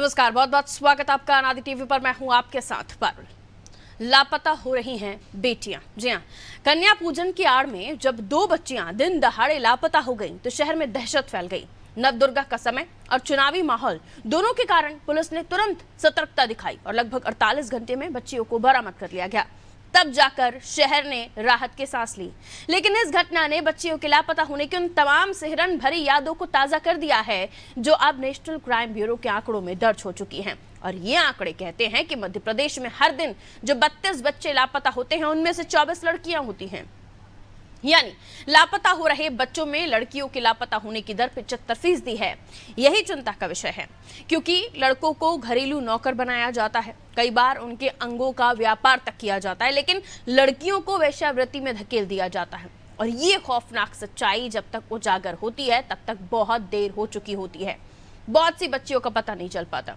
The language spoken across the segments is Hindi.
नमस्कार, बहुत बहुत स्वागत आपका अनादि टीवी पर। मैं हूं आपके साथ पारुल। लापता हो रही हैं बेटियां। जी हां, कन्या पूजन की आड़ में जब दो बच्चियां दिन दहाड़े लापता हो गईं तो शहर में दहशत फैल गई। नवदुर्गा का समय और चुनावी माहौल दोनों के कारण पुलिस ने तुरंत सतर्कता दिखाई और लगभग 48 घंटे में बच्चियों को बरामद कर लिया गया। तब जाकर शहर ने राहत की सांस ली। लेकिन इस घटना ने बच्चियों के लापता होने की उन तमाम सिहरन भरी यादों को ताजा कर दिया है जो अब नेशनल क्राइम ब्यूरो के आंकड़ों में दर्ज हो चुकी हैं। और ये आंकड़े कहते हैं कि मध्य प्रदेश में हर दिन जो 32 बच्चे लापता होते हैं उनमें से 24 लड़कियां होती हैं। यानी लापता हो रहे बच्चों में लड़कियों के लापता होने की दर 75% है। यही चिंता का विषय है, क्योंकि लड़कों को घरेलू नौकर बनाया जाता है, कई बार उनके अंगों का व्यापार तक किया जाता है, लेकिन लड़कियों को वेश्यावृत्ति में धकेल दिया जाता है। और ये खौफनाक सच्चाई जब तक उजागर होती है तब तक बहुत देर हो चुकी होती है। बहुत सी बच्चियों का पता नहीं चल पाता।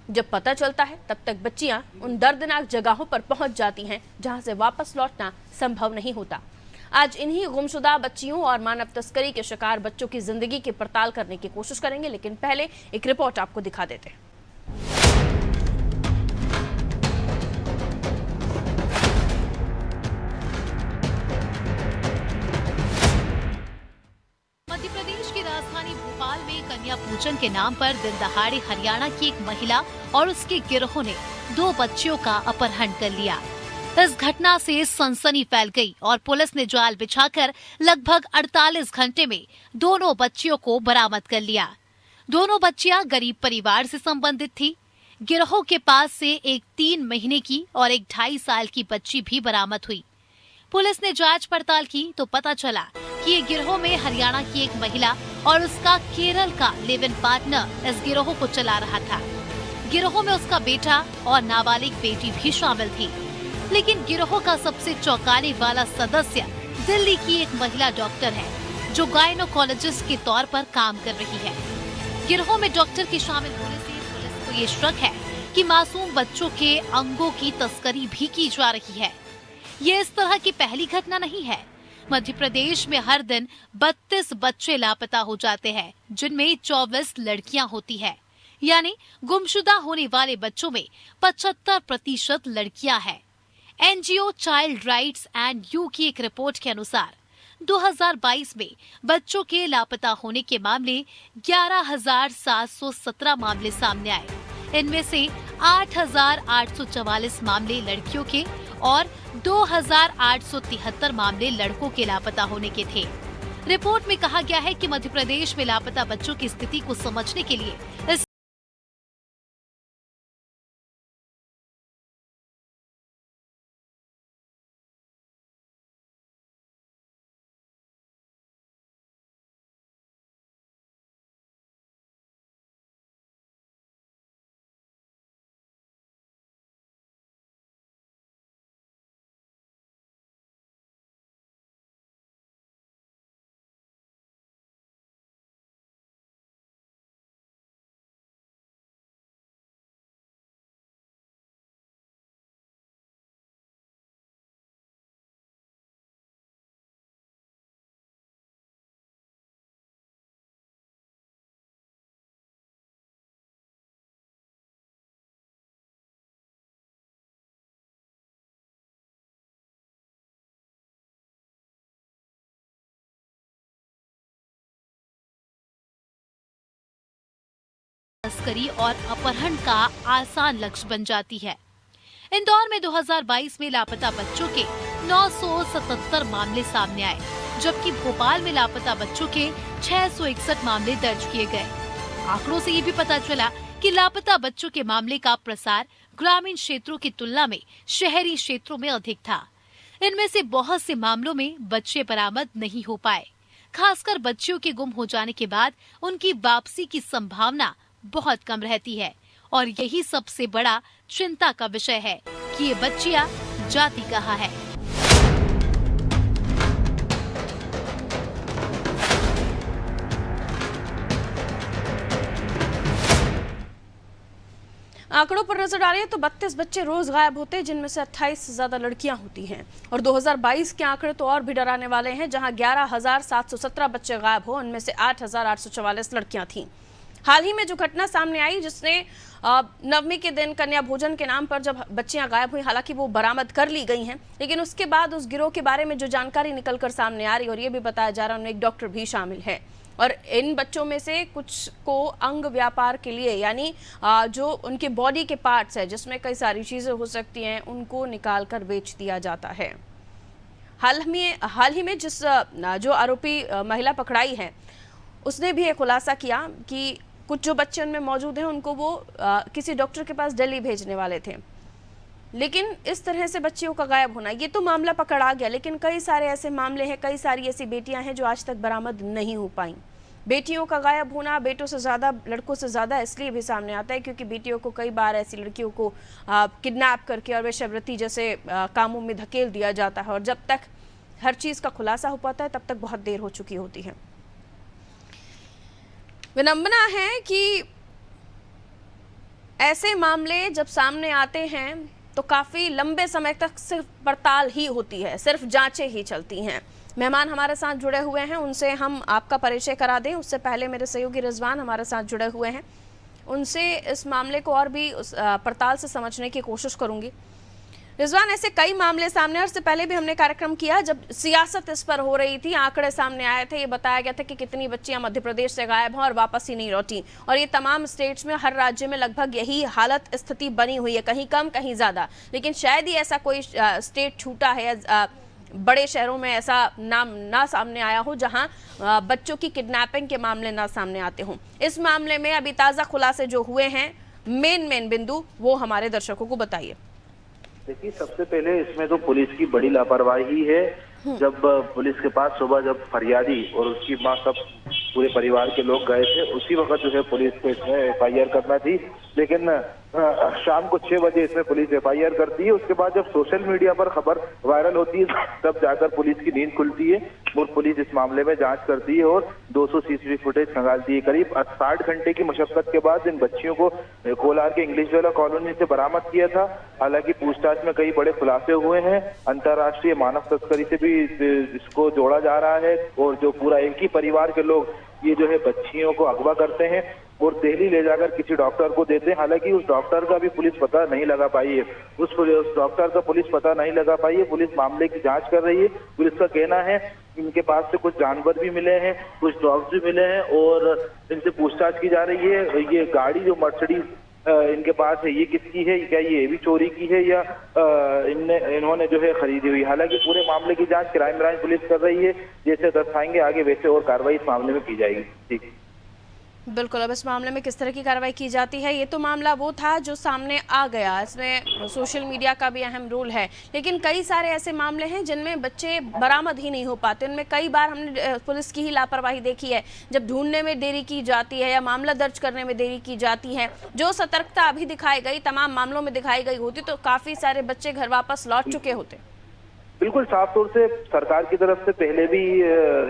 जब पता चलता है तब तक बच्चियां उन दर्दनाक जगहों पर पहुंच जाती हैं जहां से वापस लौटना संभव नहीं होता। आज इन्हीं गुमशुदा बच्चियों और मानव तस्करी के शिकार बच्चों की जिंदगी की पड़ताल करने की कोशिश करेंगे, लेकिन पहले एक रिपोर्ट आपको दिखा देते हैं। मध्य प्रदेश की राजधानी भोपाल में कन्या पूजन के नाम पर दिन दहाड़े हरियाणा की एक महिला और उसके गिरोह ने 2 बच्चियों का अपहरण कर लिया। इस घटना से सनसनी फैल गई और पुलिस ने जाल बिछाकर लगभग 48 घंटे में दोनों बच्चियों को बरामद कर लिया। दोनों बच्चियां गरीब परिवार से संबंधित थी। गिरोह के पास से एक 3 महीने की और एक 2.5 साल की बच्ची भी बरामद हुई। पुलिस ने जांच पड़ताल की तो पता चला कि ये गिरोह में हरियाणा की एक महिला और उसका केरल का लिव इन पार्टनर इस गिरोह को चला रहा था। गिरोह में उसका बेटा और नाबालिग बेटी भी शामिल थी। लेकिन गिरोह का सबसे चौंकाने वाला सदस्य दिल्ली की एक महिला डॉक्टर है जो गायनोकोलॉजिस्ट के तौर पर काम कर रही है। गिरोह में डॉक्टर के शामिल होने से पुलिस को ये शक है कि मासूम बच्चों के अंगों की तस्करी भी की जा रही है। ये इस तरह की पहली घटना नहीं है। मध्य प्रदेश में हर दिन 32 बच्चे लापता हो जाते हैं, जिनमें 24 लड़कियां होती है। यानी गुमशुदा होने वाले बच्चों में 75% लड़कियां हैं। NGO child rights and you की एक रिपोर्ट के अनुसार 2022 में बच्चों के लापता होने के मामले 11,717 मामले सामने आए। इनमें से 8,844 मामले लड़कियों के और 2,873 मामले लड़कों के लापता होने के थे। रिपोर्ट में कहा गया है कि मध्य प्रदेश में लापता बच्चों की स्थिति को समझने के लिए इस तस्करी और अपहरण का आसान लक्ष्य बन जाती है। इंदौर में 2022 में लापता बच्चों के 977 मामले सामने आए, जबकि भोपाल में लापता बच्चों के 661 मामले दर्ज किए गए। आंकड़ों से ये भी पता चला कि लापता बच्चों के मामले का प्रसार ग्रामीण क्षेत्रों की तुलना में शहरी क्षेत्रों में अधिक था। इनमें से बहुत से मामलों में बच्चे बरामद नहीं हो पाए। खासकर बच्चियों के गुम हो जाने के बाद उनकी वापसी की संभावना बहुत कम रहती है और यही सबसे बड़ा चिंता का विषय है कि ये बच्चियां जाति कहाँ है। आंकड़ों पर नजर डालें तो 32 बच्चे रोज गायब होते हैं, जिनमें से 28 से ज्यादा लड़कियां होती हैं। और 2022 के आंकड़े तो और भी डराने वाले हैं, जहां 11,717 बच्चे गायब हो, उनमें से 8,844 लड़कियां थीं। हाल ही में जो घटना सामने आई जिसने नवमी के दिन कन्या भोजन के नाम पर जब बच्चियां गायब हुई, हालांकि वो बरामद कर ली गई हैं, लेकिन उसके बाद उस गिरोह के बारे में जो जानकारी निकलकर सामने आ रही और ये भी बताया जा रहा है उनमें एक डॉक्टर भी शामिल है और इन बच्चों में से कुछ को अंग व्यापार के लिए यानी जो उनके बॉडी के पार्ट्स है जिसमें कई सारी चीजें हो सकती हैं उनको निकाल कर बेच दिया जाता है। हाल ही में जिस जो आरोपी महिला पकड़ाई है उसने भी ये खुलासा किया कि कुछ जो बच्चे उनमें मौजूद हैं उनको वो किसी डॉक्टर के पास दिल्ली भेजने वाले थे, लेकिन इस तरह से बच्चियों का गायब होना, ये तो मामला पकड़ा गया, लेकिन कई सारे ऐसे मामले हैं, कई सारी ऐसी बेटियां हैं जो आज तक बरामद नहीं हो पाई। बेटियों का गायब होना बेटों से ज़्यादा, लड़कों से ज़्यादा इसलिए भी सामने आता है क्योंकि बेटियों को कई बार ऐसी लड़कियों को किडनैप करके और वेश्यावृत्ति जैसे कामों में धकेल दिया जाता है और जब तक हर चीज़ का खुलासा हो पाता है तब तक बहुत देर हो चुकी होती है। विडंबना है कि ऐसे मामले जब सामने आते हैं तो काफ़ी लंबे समय तक सिर्फ पड़ताल ही होती है, सिर्फ जांचें ही चलती हैं। मेहमान हमारे साथ जुड़े हुए हैं, उनसे हम आपका परिचय करा दें। उससे पहले मेरे सहयोगी रिजवान हमारे साथ जुड़े हुए हैं, उनसे इस मामले को और भी पड़ताल से समझने की कोशिश करूंगी। रिजवान, ऐसे कई मामले सामने, और इससे पहले भी हमने कार्यक्रम किया जब सियासत इस पर हो रही थी, आंकड़े सामने आए थे, ये बताया गया था कि कितनी बच्चियां मध्य प्रदेश से गायब हैं और वापस ही नहीं लौटी, और ये तमाम स्टेट्स में हर राज्य में लगभग यही हालत स्थिति बनी हुई है, कहीं कम कहीं ज़्यादा। लेकिन शायद ही ऐसा कोई स्टेट छूटा है, बड़े शहरों में ऐसा नाम ना सामने आया हो जहां बच्चों की किडनैपिंग के मामले ना सामने आते हों। इस मामले में अभी ताज़ा खुलासे जो हुए हैं, मेन बिंदु वो हमारे दर्शकों को बताइए। देखिए, सबसे पहले इसमें तो पुलिस की बड़ी लापरवाही है। जब पुलिस के पास सुबह जब फरियादी और उसकी मां सब पूरे परिवार के लोग गए थे, उसी वक्त जो है पुलिस को इसमें एफआईआर करना थी, लेकिन शाम को 6 बजे इसमें पुलिस एफआईआर करती है। उसके बाद जब सोशल मीडिया पर खबर वायरल होती है तब जाकर पुलिस की नींद खुलती है और पुलिस इस मामले में जांच करती है और 200 सीसीटीवी फुटेज खंगालती है। करीब 60 घंटे की मशक्कत के बाद इन बच्चियों को कोलार के इंग्लिश वाला कॉलोनी से बरामद किया था। हालांकि पूछताछ में कई बड़े खुलासे हुए हैं। अंतर्राष्ट्रीय मानव तस्करी से भी इसको जोड़ा जा रहा है और जो पूरा एक ही परिवार के लोग ये जो है बच्चियों को अगवा करते हैं और दिल्ली ले जाकर किसी डॉक्टर को देते हैं। हालांकि उस डॉक्टर का भी पुलिस पता नहीं लगा पाई है, उस डॉक्टर का पुलिस पता नहीं लगा पाई है। पुलिस मामले की जांच कर रही है। पुलिस का कहना है इनके पास से कुछ जानवर भी मिले हैं, कुछ डॉग्स भी मिले हैं और इनसे पूछताछ की जा रही है। ये गाड़ी जो मर्सिडीज इनके पास है, ये किसकी है, क्या ये भी चोरी की है या इन्होंने जो है खरीदी हुई। हालांकि पूरे मामले की जांच क्राइम ब्रांच पुलिस कर रही है। जैसे दर्शाएंगे आगे वैसे और कार्रवाई इस मामले में की जाएगी। ठीक, बिल्कुल। अब इस मामले में किस तरह की कार्रवाई की जाती है, ये तो मामला वो था जो सामने आ गया, इसमें सोशल मीडिया का भी अहम रोल है, लेकिन कई सारे ऐसे मामले हैं जिनमें बच्चे बरामद ही नहीं हो पाते। उनमें कई बार हमने पुलिस की ही लापरवाही देखी है, जब ढूंढने में देरी की जाती है या मामला दर्ज करने में देरी की जाती है। जो सतर्कता अभी दिखाई गई, तमाम मामलों में दिखाई गई होती तो काफ़ी सारे बच्चे घर वापस लौट चुके होते। बिल्कुल साफ तौर से सरकार की तरफ से पहले भी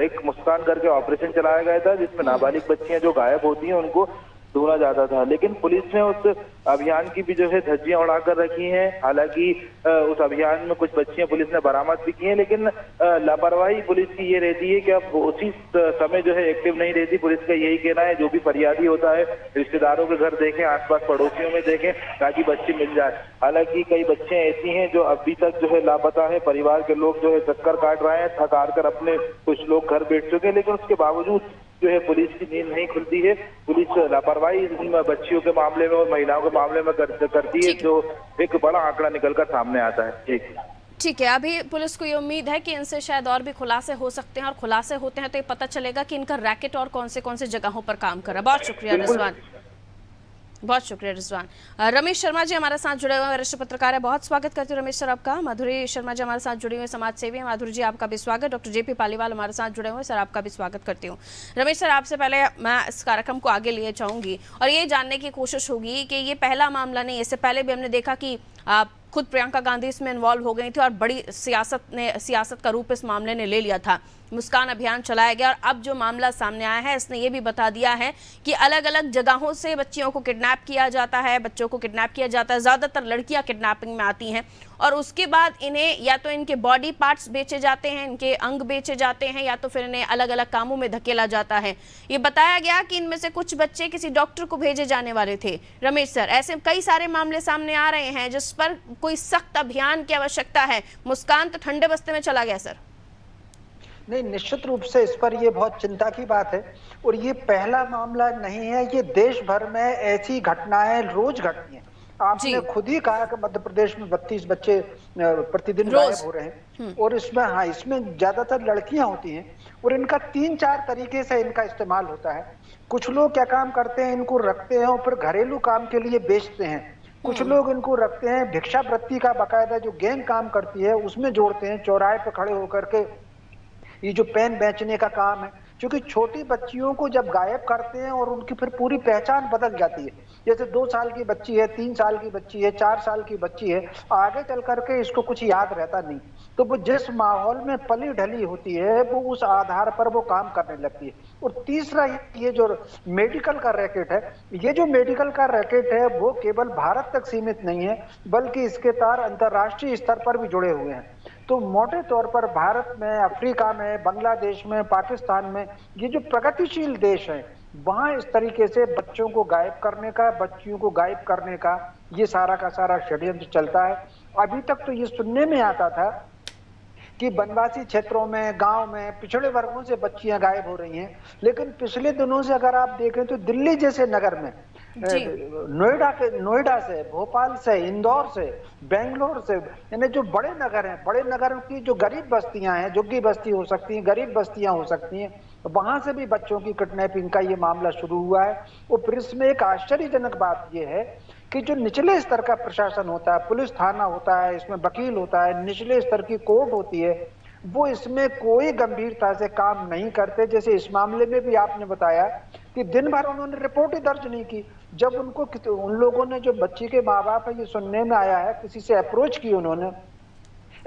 एक मुस्कान करके ऑपरेशन चलाया गया था जिसमें नाबालिग बच्चियां जो गायब होती हैं उनको ढूंढा जाता था, लेकिन पुलिस ने उस अभियान की भी जो है धज्जियां उड़ाकर रखी हैं। हालांकि उस अभियान में कुछ बच्चियां पुलिस ने बरामद भी की हैं, लेकिन लापरवाही पुलिस की ये रहती है कि अब उसी समय जो है एक्टिव नहीं रहती। पुलिस का यही कहना है जो भी फरियादी होता है रिश्तेदारों के घर देखें, आसपास पड़ोसियों में देखें ताकि बच्चे मिल जाए। हालांकि कई बच्चे ऐसी हैं जो अभी तक जो है लापता है। परिवार के लोग जो है चक्कर काट रहे हैं, थक हार कर अपने कुछ लोग घर बैठ चुके हैं, लेकिन उसके बावजूद जो है पुलिस की नींद नहीं खुलती है। पुलिस लापरवाही बच्चियों के मामले में और महिलाओं के मामले में करती है, जो एक बड़ा आंकड़ा निकलकर सामने आता है। ठीक है, अभी पुलिस को ये उम्मीद है कि इनसे शायद और भी खुलासे हो सकते हैं, और खुलासे होते हैं तो ये पता चलेगा कि इनका रैकेट और कौन से जगहों पर काम कर रहा है। बहुत शुक्रिया रिजवान, बहुत शुक्रिया रिजवान। रमेश शर्मा जी हमारे साथ जुड़े हुए वरिष्ठ पत्रकार है, बहुत स्वागत करती हूँ रमेश सर आपका। माधुरी शर्मा जी हमारे साथ जुड़ी हुई समाज सेवी है, माधुरी जी आपका भी स्वागत। डॉक्टर जेपी पालीवाल हमारे साथ जुड़े हुए, सर आपका भी स्वागत करती हूँ। रमेश सर, आपसे पहले मैं इस कार्यक्रम को आगे लिए चाहूँगी और ये जानने की कोशिश होगी कि ये पहला मामला नहीं, इससे पहले भी हमने देखा कि खुद प्रियंका गांधी इसमें इन्वॉल्व हो गई थी और बड़ी सियासत का रूप इस मामले ने ले लिया था। मुस्कान अभियान चलाया गया और अब जो मामला सामने आया है इसने ये भी बता दिया है कि अलग अलग जगहों से बच्चियों को किडनैप किया जाता है, बच्चों को किडनैप किया जाता है। ज़्यादातर लड़कियां किडनैपिंग में आती हैं और उसके बाद इन्हें या तो इनके बॉडी पार्ट्स बेचे जाते हैं, इनके अंग बेचे जाते हैं, या तो फिर इन्हें अलग अलग कामों में धकेला जाता है। ये बताया गया कि इनमें से कुछ बच्चे किसी डॉक्टर को भेजे जाने वाले थे। रमेश सर, ऐसे कई सारे मामले सामने आ रहे हैं जिस पर कोई सख्त अभियान की आवश्यकता है। मुस्कान तो ठंडे बस्ते में चला गया सर। नहीं, निश्चित रूप से इस पर ये बहुत चिंता की बात है और ये पहला मामला नहीं है। ये देश भर में ऐसी घटनाएं रोज घटती हैं। आपने खुद ही कहा कि मध्य प्रदेश में 32 बच्चे प्रतिदिन गायब हो रहे हैं और इसमें ज्यादातर लड़कियां होती हैं और इनका 3-4 तरीके से इनका इस्तेमाल होता है। कुछ लोग क्या काम करते हैं, इनको रखते हैं और फिर घरेलू काम के लिए बेचते हैं। कुछ लोग इनको रखते हैं भिक्षावृत्ति का बाकायदा जो गैंग काम करती है उसमें जोड़ते हैं, चौराहे पर खड़े होकर के ये जो पेन बेचने का काम है। क्योंकि छोटी बच्चियों को जब गायब करते हैं और उनकी फिर पूरी पहचान बदल जाती है, जैसे 2 साल की बच्ची है, 3 साल की बच्ची है, 4 साल की बच्ची है, आगे चल करके इसको कुछ याद रहता नहीं, तो वो जिस माहौल में पली ढली होती है वो उस आधार पर वो काम करने लगती है। और तीसरा ये जो मेडिकल का रैकेट है, ये जो मेडिकल का रैकेट है वो केवल भारत तक सीमित नहीं है बल्कि इसके तार अंतर्राष्ट्रीय स्तर पर भी जुड़े हुए हैं। तो मोटे तौर पर भारत में, अफ्रीका में, बांग्लादेश में, पाकिस्तान में, ये जो प्रगतिशील देश हैं वहां इस तरीके से बच्चों को गायब करने का, बच्चियों को गायब करने का ये सारा का सारा षड्यंत्र चलता है। अभी तक तो ये सुनने में आता था कि बनवासी क्षेत्रों में, गांव में, पिछड़े वर्गों से बच्चियां गायब हो रही हैं, लेकिन पिछले दिनों से अगर आप देखें तो दिल्ली जैसे नगर में, नोएडा से, भोपाल से, इंदौर से, बेंगलोर से, यानी जो बड़े नगर हैं, बड़े नगर की जो गरीब बस्तियां हैं, झुग्गी बस्ती हो सकती हैं, गरीब बस्तियां हो सकती हैं, वहां से भी बच्चों की किडनैपिंग का ये मामला शुरू हुआ है। और फिर इसमें एक आश्चर्यजनक बात यह है कि जो निचले स्तर का प्रशासन होता है, पुलिस थाना होता है, इसमें वकील होता है, निचले स्तर की कोर्ट होती है, वो इसमें कोई गंभीरता से काम नहीं करते। जैसे इस मामले में भी आपने बताया कि दिन भर उन्होंने रिपोर्ट ही दर्ज नहीं की। जब उनको उन लोगों ने, जो बच्ची के माँ बाप है, ये सुनने में आया है, किसी से अप्रोच की, उन्होंने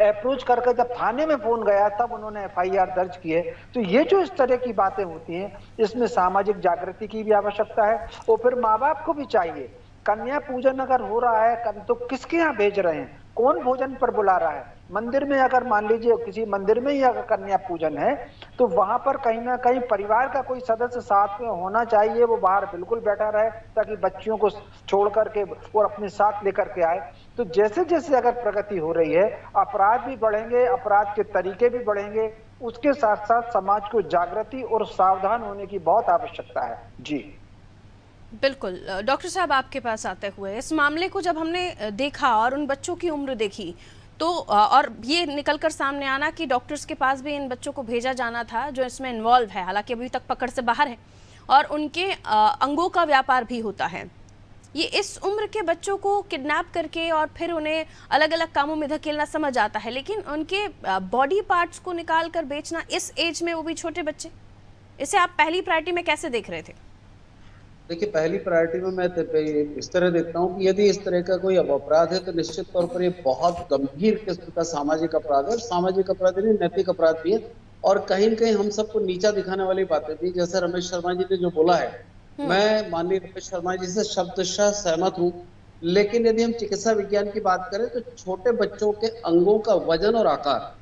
अप्रोच करके जब थाने में फोन गया तब उन्होंने FIR दर्ज की है। तो ये जो इस तरह की बातें होती हैं इसमें सामाजिक जागृति की भी आवश्यकता है। और फिर माँ बाप को भी चाहिए, कन्या पूजन अगर हो रहा है तो किसके यहाँ भेज रहे हैं, कौन भोजन पर बुला रहा है। मंदिर में अगर मान लीजिए किसी मंदिर में ही अगर कन्या पूजन है तो वहां पर कहीं ना कहीं परिवार का कोई सदस्य साथ में होना चाहिए, वो बाहर बिल्कुल बैठा रहे ताकि बच्चियों को छोड़ करके और अपने साथ लेकर के आए। तो जैसे जैसे अगर प्रगति हो रही है, अपराध भी बढ़ेंगे, अपराध के तरीके भी बढ़ेंगे, उसके साथ साथ समाज को जागृति और सावधान होने की बहुत आवश्यकता है। जी बिल्कुल। डॉक्टर साहब, आपके पास आते हुए इस मामले को जब हमने देखा और उन बच्चों की उम्र देखी तो और ये निकलकर सामने आना कि डॉक्टर्स के पास भी इन बच्चों को भेजा जाना था जो इसमें इन्वॉल्व है, हालांकि अभी तक पकड़ से बाहर है, और उनके अंगों का व्यापार भी होता है। ये इस उम्र के बच्चों को किडनैप करके और फिर उन्हें अलग अलग कामों में धकेलना समझ आता है, लेकिन उनके बॉडी पार्ट्स को निकाल कर बेचना इस एज में, वो भी छोटे बच्चे, इसे आप पहली प्रायोरिटी में कैसे देख रहे थे? देखिए, पहली प्रायोरिटी में मैं इस तरह देखता हूँ कि यदि इस तरह का कोई अपराध है तो निश्चित तौर पर ये बहुत गंभीर किस्म का सामाजिक अपराध है। सामाजिक अपराध नहीं, नैतिक अपराध भी है और कहीं न कहीं हम सबको नीचा दिखाने वाली बातें भी। जैसे रमेश शर्मा जी ने जो बोला है, मैं माननीय रमेश शर्मा जी से शब्दशः सहमत हूँ, लेकिन यदि हम चिकित्सा विज्ञान की बात करें तो छोटे बच्चों के अंगों का वजन और आकार,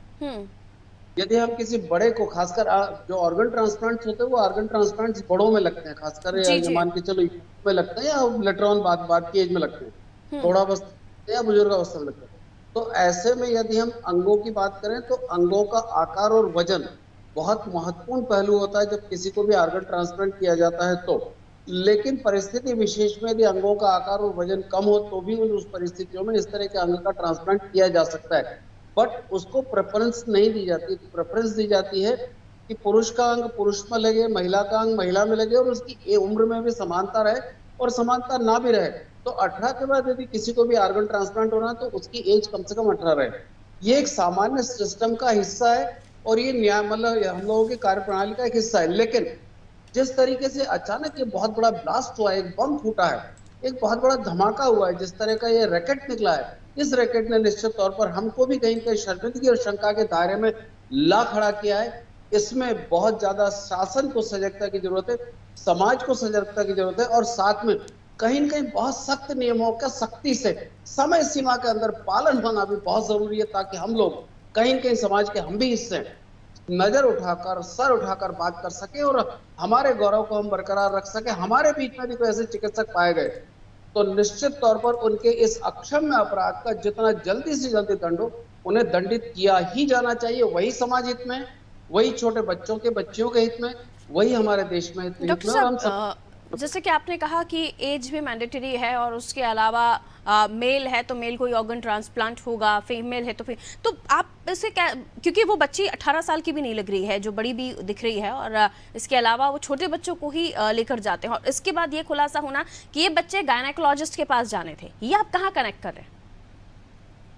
यदि हम किसी बड़े को, खासकर जो ऑर्गन ट्रांसप्लांट होते हैं वो ऑर्गन ट्रांसप्लांट बड़ों में लगते हैं, खासकर मान के चलो में लगते हैं या लेटर ऑन बाद की एज में लगते हैं, थोड़ा अवस्था या बुजुर्ग अवस्था में लगते हैं। तो ऐसे में यदि हम अंगों की बात करें तो अंगों का आकार और वजन बहुत महत्वपूर्ण पहलू होता है जब किसी को भी ऑर्गन ट्रांसप्लांट किया जाता है तो। लेकिन परिस्थिति विशेष में यदि अंगों का आकार और वजन कम हो तो भी उस परिस्थितियों में इस तरह के अंग का ट्रांसप्लांट किया जा सकता है, बट उसको प्रेफरेंस नहीं दी जाती। प्रेफरेंस दी जाती है कि पुरुष का अंग पुरुष में लगे, महिला का अंग महिला में लगे और उसकी उम्र में भी समानता रहे, और समानता ना भी रहे तो 18 के बाद यदि किसी को भी ऑर्गन ट्रांसप्लांट होना है तो उसकी एज कम से कम 18 रहे। ये एक सामान्य सिस्टम का हिस्सा है और ये न्याय, मतलब हम लोगों की कार्यप्रणाली का एक हिस्सा है। लेकिन जिस तरीके से अचानक ये बहुत बड़ा ब्लास्ट हुआ है, एक बम फूटा है, एक बहुत बड़ा धमाका हुआ है, जिस तरह का ये रैकेट निकला है, इस रैकेट ने निश्चित तौर पर हमको भी कहीं कहीं शर्मिंदगी और शंका के दायरे में ला खड़ा किया है। इसमें बहुत ज्यादा शासन को सजगता की जरूरत है, समाज को सजगता की जरूरत है, और साथ में कहीं न कहीं बहुत सख्त नियमों का सख्ती से समय सीमा के अंदर पालन होना भी बहुत जरूरी है, ताकि हम लोग कहीं न कहीं समाज के हम भी इससे नजर उठाकर, सर उठाकर बात कर सके और हमारे गौरव को हम बरकरार रख सके। हमारे बीच में भी कोई ऐसे चिकित्सक पाए गए तो निश्चित तौर पर उनके इस अक्षम्य अपराध का जितना जल्दी से जल्दी दंड हो, उन्हें दंडित किया ही जाना चाहिए। वही समाज हित में, वही छोटे बच्चों के, बच्चियों के हित में, वही हमारे देश में हित में। डॉक्टर साहब, जैसे कि आपने कहा कि एज भी मैंडेटरी है और उसके अलावा मेल है तो मेल कोई ऑर्गन ट्रांसप्लांट होगा, फीमेल है तो आप इसे क्या, क्योंकि वो बच्ची 18 साल की भी नहीं लग रही है, जो बड़ी भी दिख रही है, और इसके अलावा वो छोटे बच्चों को ही लेकर जाते हैं, और इसके बाद ये खुलासा होना कि ये बच्चे गायनेकोलॉजिस्ट के पास जाने थे, ये आप कहाँ कनेक्ट कर रहे हैं?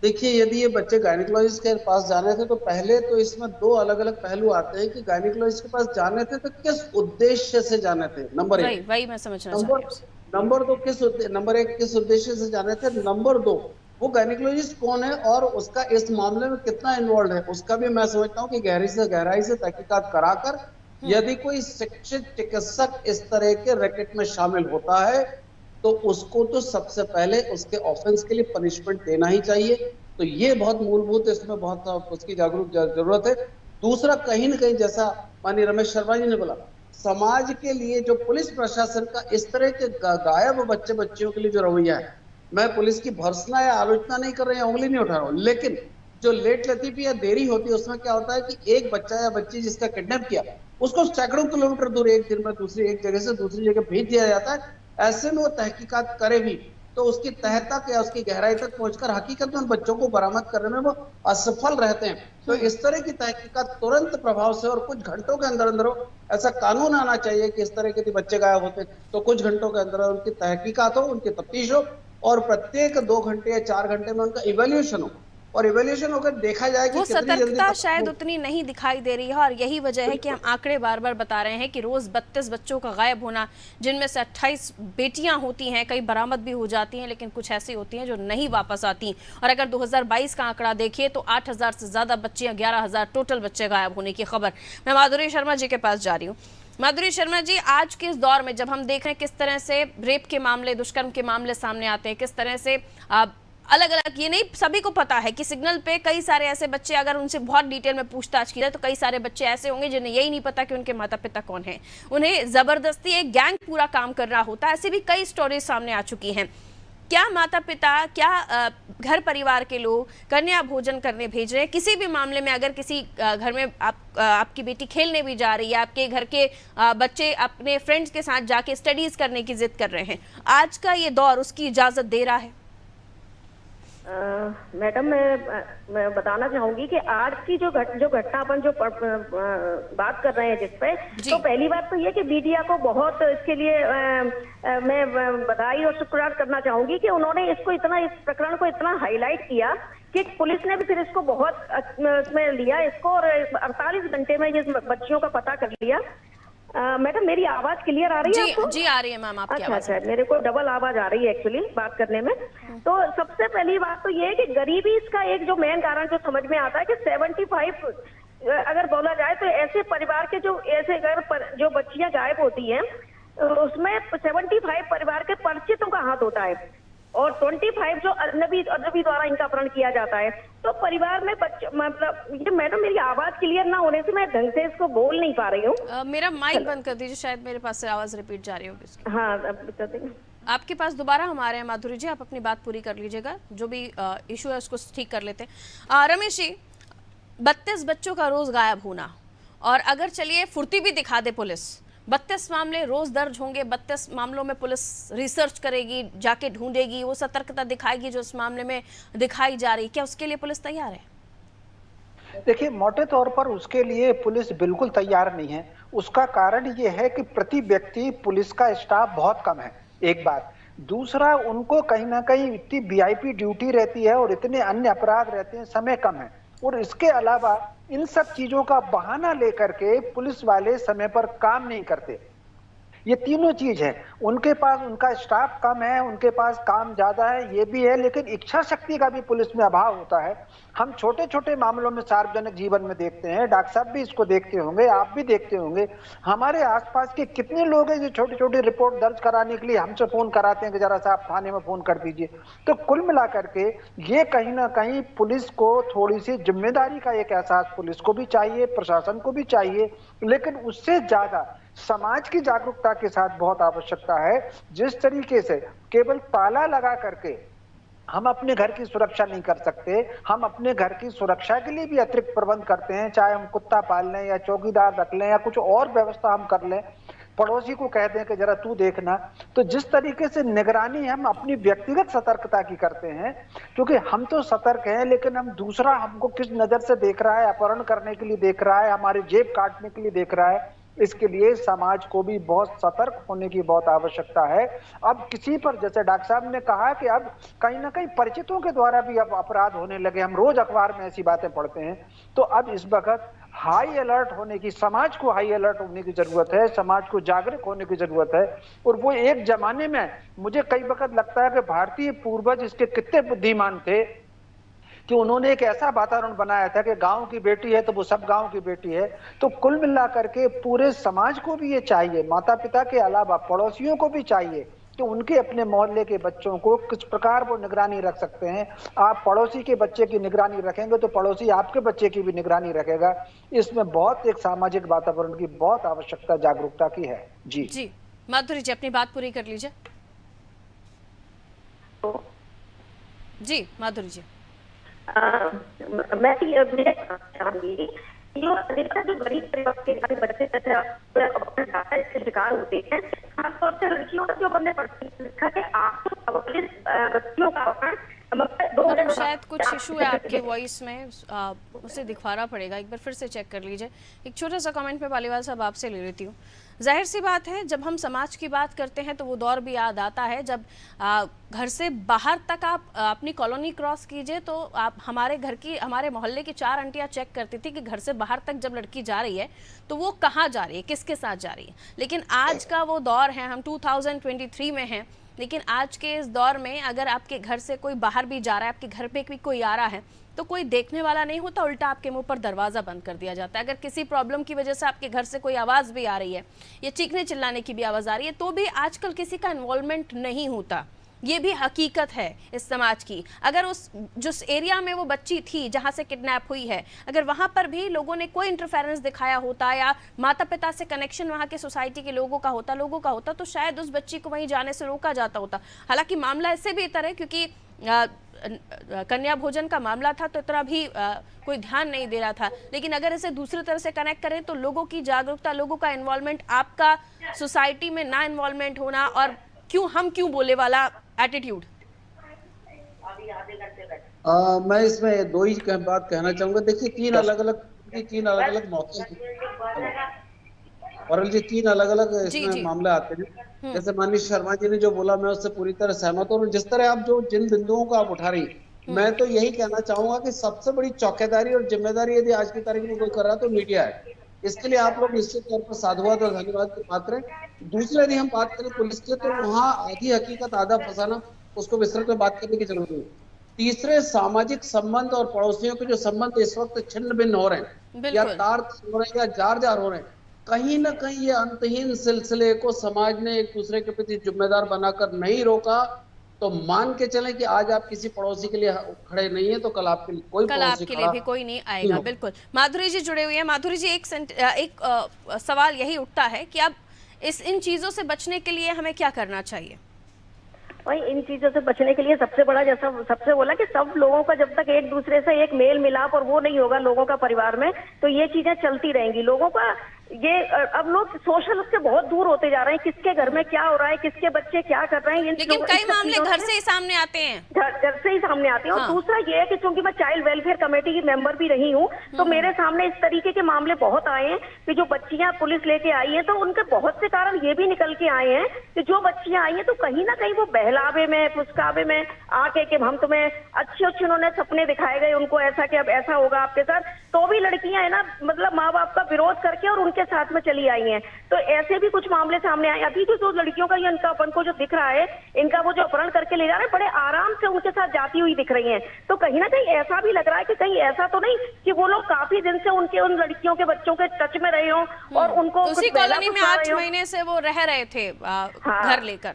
देखिए, यदि ये बच्चे गायनेकोलॉजिस्ट के पास जाने थे तो पहले तो इसमें दो अलग अलग पहलू आते हैं कि गायनेकोलॉजिस्ट के पास जाने थे तो किस उद्देश्य से जाने थे, नंबर एक। वही मैं समझना चाह रही हूं। नंबर दो, नंबर एक किस उद्देश्य से जाने थे, नंबर दो वो गायनेकोलॉजिस्ट कौन है और उसका इस मामले में कितना इन्वॉल्व है, उसका भी मैं समझता हूँ कि गहराई से तहकीकात कराकर यदि कोई शिक्षित चिकित्सक इस तरह के रैकेट में शामिल होता है तो उसको तो सबसे पहले उसके ऑफेंस के लिए पनिशमेंट देना ही चाहिए। तो ये बहुत मूलभूत, इसमें बहुत उसकी जागरूक जरूरत है। दूसरा, कहीं न कहीं जैसा माननीय रमेश शर्मा जी ने बोला, समाज के लिए जो पुलिस प्रशासन का इस तरह के गायब बच्चे बच्चियों के लिए जो रवैया है, मैं पुलिस की भर्त्सना या आलोचना नहीं कर रही हूं, उंगली नहीं उठा रहा हूं, लेकिन जो लेट लतीफी या देरी होती है उसमें क्या होता है कि एक बच्चा या बच्ची जिसका किडनैप किया उसको सैकड़ों किलोमीटर दूर एक दिन में दूसरी एक जगह से दूसरी जगह भेज दिया जाता है। ऐसे में वो तहकीकात करे भी तो उसकी तह तक या उसकी गहराई तक पहुंचकर हकीकत में उन बच्चों को बरामद करने में वो असफल रहते हैं। तो इस तरह की तहकीकात तुरंत प्रभाव से और कुछ घंटों के अंदर अंदर हो, ऐसा कानून आना चाहिए कि इस तरह के बच्चे गायब होते तो कुछ घंटों के अंदर उनकी तहकीकात हो, उनकी तफ्तीश हो, और प्रत्येक 2 घंटे या 4 घंटे में उनका इवैल्यूएशन हो, और इवैल्यूएशन होकर देखा जाए कि वो सतर्कता शायद उतनी नहीं दिखाई दे रही है, और यही वजह है कि हम आंकड़े बार बार बता रहे हैं कि रोज 32 बच्चों का गायब होना, जिनमें से 28 बेटियां होती हैं, कई बरामद भी हो जाती हैं, लेकिन कुछ ऐसी होती हैं जो नहीं वापस आती। और अगर 2022 का आंकड़ा देखिए तो 8000 से ज्यादा बच्चियां, 11000 टोटल बच्चे गायब होने की खबर। मैं माधुरी शर्मा जी के पास जा रही हूँ। माधुरी शर्मा जी, आज के इस दौर में जब हम देख रहे हैं किस तरह से रेप के मामले, दुष्कर्म के मामले सामने आते हैं, किस तरह से अलग अलग, ये नहीं सभी को पता है कि सिग्नल पे कई सारे ऐसे बच्चे, अगर उनसे बहुत डिटेल में पूछताछ की जाए तो कई सारे बच्चे ऐसे होंगे जिन्हें यही नहीं पता कि उनके माता पिता कौन हैं, उन्हें जबरदस्ती एक गैंग पूरा काम कर रहा होता है। ऐसी भी कई स्टोरीज सामने आ चुकी हैं। क्या माता पिता, क्या घर परिवार के लोग कन्या भोजन करने भेज रहे हैं? किसी भी मामले में अगर किसी घर में आपकी बेटी खेलने भी जा रही है, आपके घर के बच्चे अपने फ्रेंड्स के साथ जाके स्टडीज करने की जिद कर रहे हैं, आज का ये दौर उसकी इजाजत दे रहा है? मैडम, मैं बताना चाहूंगी कि आज की जो घटना अपन जो बात कर रहे हैं जिसपे, तो पहली बात तो ये कि मीडिया को बहुत इसके लिए मैं बधाई और शुक्रिया करना चाहूंगी कि उन्होंने इसको इतना, इस प्रकरण को इतना हाईलाइट किया कि पुलिस ने भी फिर इसको बहुत इसमें लिया इसको, और 48 घंटे में ये बच्चियों का पता कर लिया। मैडम, मेरी आवाज क्लियर आ रही है आपको? जी आ रही है मैम, आपकी आवाज। अच्छा, मेरे को डबल आवाज आ रही है एक्चुअली बात करने में। तो सबसे पहली बात तो ये है कि गरीबी इसका एक जो मेन कारण जो समझ में आता है कि 75 अगर बोला जाए तो ऐसे परिवार के जो ऐसे जो बच्चियां गायब होती हैं उसमें 75 परिवार के परिचितों का हाथ होता है, और 25 जो अजनबी द्वारा इनका अपहरण किया जाता है। तो परिवार में बच्चे, मतलब ये मैडम मेरी आवाज क्लियर ना होने से मैं ढंग से इसको बोल नहीं पा रही हूँ। मेरा माइक बंद कर दीजिए, शायद मेरे पास से आवाज रिपीट जा रही होगी। हाँ, अब बता देंगे। आपके पास दोबारा हम आ रहे हैं माधुरी जी, आप अपनी बात पूरी कर लीजिएगा, जो भी इशू है उसको ठीक कर लेते हैं। रमेश जी, 32 बच्चों का रोज गायब होना, और अगर चलिए फुर्ती भी दिखा दे पुलिस, 32 मामले रोज दर्ज होंगे, 32 मामलों में पुलिस रिसर्च करेगी, जाके ढूंढेगी, वो सतर्कता दिखाएगी जो इस मामले में दिखाई जा रही, क्या उसके लिए पुलिस तैयार है? देखिए, मोटे तौर पर उसके लिए पुलिस बिल्कुल तैयार नहीं है। उसका कारण ये है कि प्रति व्यक्ति पुलिस का स्टाफ बहुत कम है, एक बात। दूसरा, उनको कहीं ना कहीं इतनी वीआईपी ड्यूटी रहती है और इतने अन्य अपराध रहते हैं, समय कम है, और इसके अलावा इन सब चीजों का बहाना लेकर के पुलिस वाले समय पर काम नहीं करते। ये तीनों चीज है। उनके पास उनका स्टाफ कम है, उनके पास काम ज्यादा है, ये भी है, लेकिन इच्छा शक्ति का भी पुलिस में अभाव होता है। हम छोटे छोटे मामलों में सार्वजनिक जीवन में देखते हैं, डॉक्टर साहब भी इसको देखते होंगे, आप भी देखते होंगे, हमारे आसपास के कितने लोग हैं जो छोटी छोटी रिपोर्ट दर्ज कराने के लिए हमसे फोन कराते हैं कि जरा सा आप थाने में फोन कर दीजिए। तो कुल मिलाकर के ये कहीं ना कहीं पुलिस को थोड़ी सी जिम्मेदारी का एक एहसास पुलिस को भी चाहिए, प्रशासन को भी चाहिए, लेकिन उससे ज्यादा समाज की जागरूकता के साथ बहुत आवश्यकता है। जिस तरीके से केवल ताला लगा करके हम अपने घर की सुरक्षा नहीं कर सकते, हम अपने घर की सुरक्षा के लिए भी अतिरिक्त प्रबंध करते हैं, चाहे हम कुत्ता पाल लें या चौकीदार रख लें या कुछ और व्यवस्था हम कर लें, पड़ोसी को कह दें कि जरा तू देखना। तो जिस तरीके से निगरानी हम अपनी व्यक्तिगत सतर्कता की करते हैं, क्योंकि हम तो सतर्क हैं लेकिन हम दूसरा हमको किस नजर से देख रहा है, अपहरण करने के लिए देख रहा है, हमारी जेब काटने के लिए देख रहा है, इसके लिए समाज को भी बहुत सतर्क होने की बहुत आवश्यकता है। अब किसी पर, जैसे डॉक्टर साहब ने कहा कि अब कहीं ना कहीं परिचितों के द्वारा भी अब अपराध होने लगे, हम रोज अखबार में ऐसी बातें पढ़ते हैं। तो अब इस वक्त हाई अलर्ट होने की, समाज को हाई अलर्ट होने की जरूरत है, समाज को जागरूक होने की जरूरत है। और वो एक जमाने में मुझे कई वक्त लगता है कि भारतीय पूर्वज इसके कितने बुद्धिमान थे कि उन्होंने एक ऐसा वातावरण बनाया था कि गांव की बेटी है तो वो सब गांव की बेटी है। तो कुल मिला करके पूरे समाज को भी ये चाहिए, माता पिता के अलावा पड़ोसियों को भी चाहिए कि उनके अपने मोहल्ले के बच्चों को किस प्रकार वो निगरानी रख सकते हैं। आप पड़ोसी के बच्चे की निगरानी रखेंगे तो पड़ोसी आपके बच्चे की भी निगरानी रखेगा। इसमें बहुत एक सामाजिक वातावरण की बहुत आवश्यकता जागरूकता की है। जी माधुरी जी, अपनी बात पूरी कर लीजिए। जी माधुरी जी, मैं ये चाहूंगी जो गरीब परिवार के बच्चे इसके शिकार होते हैं, खासतौर से लड़कियों जो बंदे पढ़ती लिखा है, आप बच्चियों का शायद कुछ इशू है आपके वॉइस में, उसे दिखवाना पड़ेगा, एक बार फिर से चेक कर लीजिए। एक छोटा सा कमेंट में पालीवाल साहब आपसे ले लेती हूँ। जाहिर सी बात है, जब हम समाज की बात करते हैं तो वो दौर भी याद आता है जब घर से बाहर तक आप अपनी कॉलोनी क्रॉस कीजिए तो आप हमारे मोहल्ले की 4 आंटियां चेक करती थी कि घर से बाहर तक जब लड़की जा रही है तो वो कहाँ जा रही है, किसके साथ जा रही है। लेकिन आज का वो दौर है, हम 2023 में हैं, लेकिन आज के इस दौर में अगर आपके घर से कोई बाहर भी जा रहा है, आपके घर पे भी कोई आ रहा है, तो कोई देखने वाला नहीं होता, उल्टा आपके मुंह पर दरवाज़ा बंद कर दिया जाता है। अगर किसी प्रॉब्लम की वजह से आपके घर से कोई आवाज़ भी आ रही है या चीखने चिल्लाने की भी आवाज़ आ रही है तो भी आजकल किसी का इन्वॉल्वमेंट नहीं होता। ये भी हकीकत है इस समाज की। अगर उस जिस एरिया में वो बच्ची थी जहाँ से किडनैप हुई है, अगर वहाँ पर भी लोगों ने कोई इंटरफेरेंस दिखाया होता या माता पिता से कनेक्शन वहाँ के सोसाइटी के लोगों का होता तो शायद उस बच्ची को वहीं जाने से रोका जाता होता। हालांकि मामला इससे भी इतर है क्योंकि कन्या भोजन का मामला था तो इतना भी कोई ध्यान नहीं दे रहा था। लेकिन अगर इसे दूसरी तरह से कनेक्ट करें तो लोगों की जागरूकता, लोगों का इन्वॉल्वमेंट, आपका सोसाइटी में ना इन्वॉल्वमेंट होना और हम क्यों बोले वाला एटीट्यूड। मैं इसमें 2 ही बात कहना चाहूंगा। देखिए, 3 अलग अलग मौके और जी 3 अलग अलग इसमें मामले आते हैं। जैसे माननीय शर्मा जी ने जो बोला, मैं उससे पूरी तरह सहमत हूँ। जिस तरह आप जिन बिंदुओं को आप उठा रही, मैं तो यही कहना चाहूंगा कि सबसे बड़ी चौकीदारी और जिम्मेदारी यदि आज की तारीख में कोई कर रहा है तो मीडिया है। इसके लिए आप लोग निश्चित तौर पर साधुवाद और धन्यवाद के पात्र हैं। दूसरे यदि हम बात करें पुलिस की, तो वहाँ आधी हकीकत आधा फसाना, उसको विस्तृत में बात करने की जरूरत नहीं। तीसरे, सामाजिक संबंध और पड़ोसियों के जो संबंध इस वक्त छिन्न भिन्न हो रहे हैं या तार हो रहे हैं या जार जार हो रहे हैं, कहीं ना कहीं ये अंतहीन सिलसिले को समाज ने एक दूसरे के प्रति जिम्मेदार बनाकर नहीं रोका तो मान के चलें कि आज आप किसी पड़ोसी के लिए खड़े नहीं है तो कल आपके लिए कोई नहीं आएगा। बिल्कुल। माधुरी जी जुड़े हुए हैं। माधुरी जी, एक सवाल यही उठता है कि अब इन चीजों से बचने के लिए हमें क्या करना चाहिए? वही इन चीजों से बचने के लिए सबसे बड़ा, जैसा सबसे बोला कि सब लोगों का जब तक एक दूसरे से एक मेल मिलाप और वो नहीं होगा लोगों का परिवार में, तो ये चीजें चलती रहेंगी। लोगों का ये अब लोग सोशल उससे बहुत दूर होते जा रहे हैं, किसके घर में क्या हो रहा है, किसके बच्चे क्या कर रहे हैं। लेकिन कई मामले घर से ही सामने आते हैं, घर से ही सामने आते हैं। और दूसरा ये है कि चूंकि मैं चाइल्ड वेलफेयर कमेटी की मेंबर भी रही हूँ, तो मेरे सामने इस तरीके के मामले बहुत आए हैं कि जो बच्चियां पुलिस लेके आई है तो उनके बहुत से कारण ये भी निकल के आए हैं कि जो बच्चियां आई है तो कहीं ना कहीं वो बहलावे में, फुसकावे में आके कि हम तुम्हें अच्छे उन्होंने सपने दिखाए गए उनको ऐसा कि अब ऐसा होगा आपके साथ, तो भी लड़कियां है ना, मतलब माँ बाप का विरोध करके और उनके उनके साथ में चली आई हैं। तो ऐसे भी कुछ मामले सामने आए। अभी जो लड़कियों का ये इनका अपन को जो दिख रहा है, इनका वो जो अपहरण करके ले जा रहे हैं, बड़े आराम से उनके साथ जाती हुई दिख रही हैं। तो कहीं ना कहीं ऐसा भी लग रहा है कि कहीं ऐसा तो नहीं कि वो लोग काफी दिन से उनके उन लड़कियों के बच्चों के टच में रहे हों और उनको उसी कॉलोनी में 8 महीने से वो रह रहे थे घर लेकर,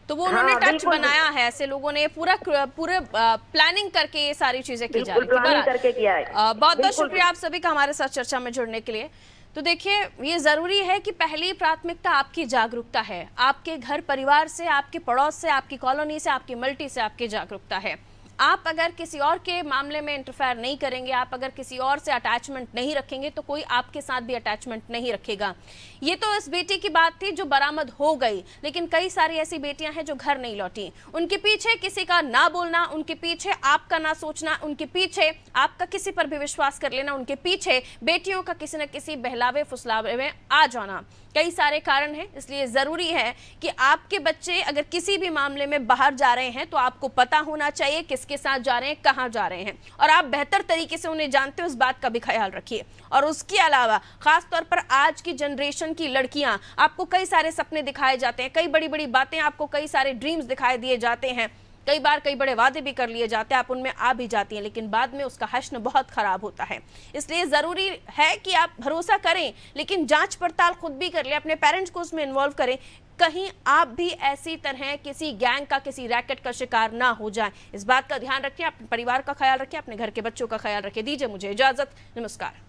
तो वो उन्होंने टच बनाया है। ऐसे लोगों ने पूरे प्लानिंग करके ये सारी चीजें की जा रही प्लानिंग करके किया है। बहुत बहुत शुक्रिया आप सभी का हमारे साथ चर्चा में जुड़ने के लिए। तो देखिए, ये जरूरी है कि पहली प्राथमिकता आपकी जागरूकता है, आपके घर परिवार से, आपके पड़ोस से, आपकी कॉलोनी से, आपकी मल्टी से आपकी जागरूकता है। आप अगर किसी और के मामले में इंटरफेयर नहीं करेंगे, आप अगर किसी और से अटैचमेंट नहीं रखेंगे, तो कोई आपके साथ भी अटैचमेंट नहीं रखेगा। ये तो इस बेटी की बात थी जो बरामद हो गई, लेकिन कई सारी ऐसी बेटियां हैं जो घर नहीं लौटी। उनके पीछे किसी का ना बोलना, उनके पीछे आपका ना सोचना, उनके पीछे आपका किसी पर भी विश्वास कर लेना, उनके पीछे बेटियों का किसी न किसी बहलावे फुसलावे में आ जाना, कई सारे कारण हैं। इसलिए जरूरी है कि आपके बच्चे अगर किसी भी मामले में बाहर जा रहे हैं तो आपको पता होना चाहिए किसके साथ जा रहे हैं, कहां जा रहे हैं, और आप बेहतर तरीके से उन्हें जानते हो, इस बात का भी ख्याल रखिए। और उसके अलावा खास तौर पर आज की जनरेशन की लड़कियां, आपको कई सारे सपने दिखाए जाते हैं, कई बड़ी बड़ी बातें, आपको कई सारे ड्रीम्स दिखाई दिए जाते हैं, कई बार कई बड़े वादे भी कर लिए जाते हैं, आप उनमें आ भी जाती हैं, लेकिन बाद में उसका हश्न बहुत खराब होता है। इसलिए जरूरी है कि आप भरोसा करें, लेकिन जांच पड़ताल खुद भी कर लें, अपने पेरेंट्स को उसमें इन्वॉल्व करें, कहीं आप भी ऐसी तरह किसी गैंग का, किसी रैकेट का शिकार ना हो जाएं। इस बात का ध्यान रखिए, अपने परिवार का ख्याल रखिए, अपने घर के बच्चों का ख्याल रखिए। दीजिए मुझे इजाजत, नमस्कार।